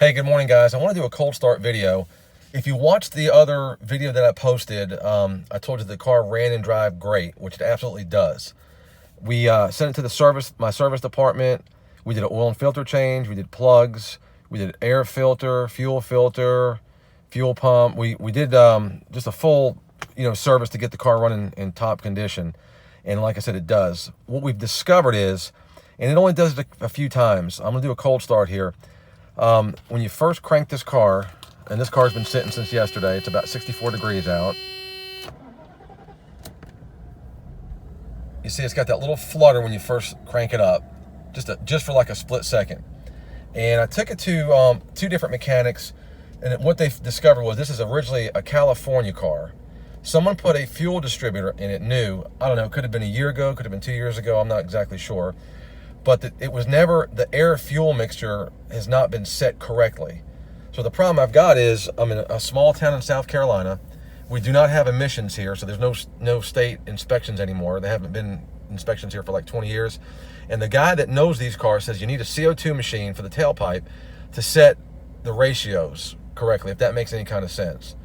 Hey, good morning, guys. I want to do a cold start video. If you watched the other video that I posted, I told you the car ran and drive great, which it absolutely does. We sent it to my service department. We did an oil and filter change. We did plugs. We did air filter, fuel pump. We did just a full, service to get the car running in top condition. And like I said, it does. What we've discovered is, and it only does it a few times. I'm gonna do a cold start here. When you first crank this car, and this car's been sitting since yesterday, it's about 64 degrees out. You see it's got that little flutter when you first crank it up, just for like a split second. And I took it to two different mechanics, and what they discovered was this is originally a California car. Someone put a fuel distributor in it new. I don't know, it could have been a year ago, could have been 2 years ago, I'm not exactly sure. But it was never, the air fuel mixture has not been set correctly. So the problem I've got is I'm in a small town in South Carolina. We do not have emissions here, so there's no state inspections anymore. There haven't been inspections here for like 20 years. And the guy that knows these cars says you need a CO2 machine for the tailpipe to set the ratios correctly, if that makes any kind of sense.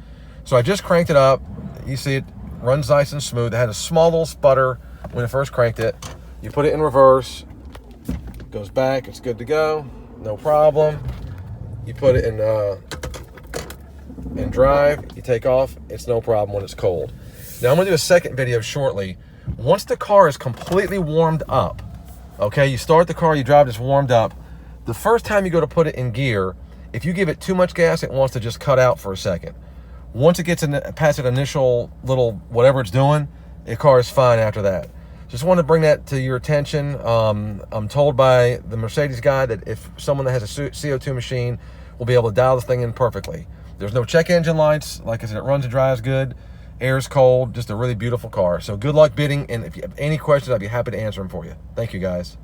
So I just cranked it up. You see it runs nice and smooth. It had a small little sputter when I first cranked it. You put it in reverse. Goes back, it's good to go, no problem. You put it in drive, you take off, it's no problem when it's cold. Now I'm gonna do a second video shortly. Once the car is completely warmed up, okay, you start the car, you drive, it's warmed up. The first time you go to put it in gear, if you give it too much gas, it wants to just cut out for a second. Once it gets past that initial little whatever it's doing, the car is fine after that. Just want to bring that to your attention. I'm told by the Mercedes guy that if someone that has a CO2 machine will be able to dial this thing in perfectly. There's no check engine lights. Like I said, it runs and drives good. Air's cold. Just a really beautiful car. So good luck bidding. And if you have any questions, I'd be happy to answer them for you. Thank you, guys.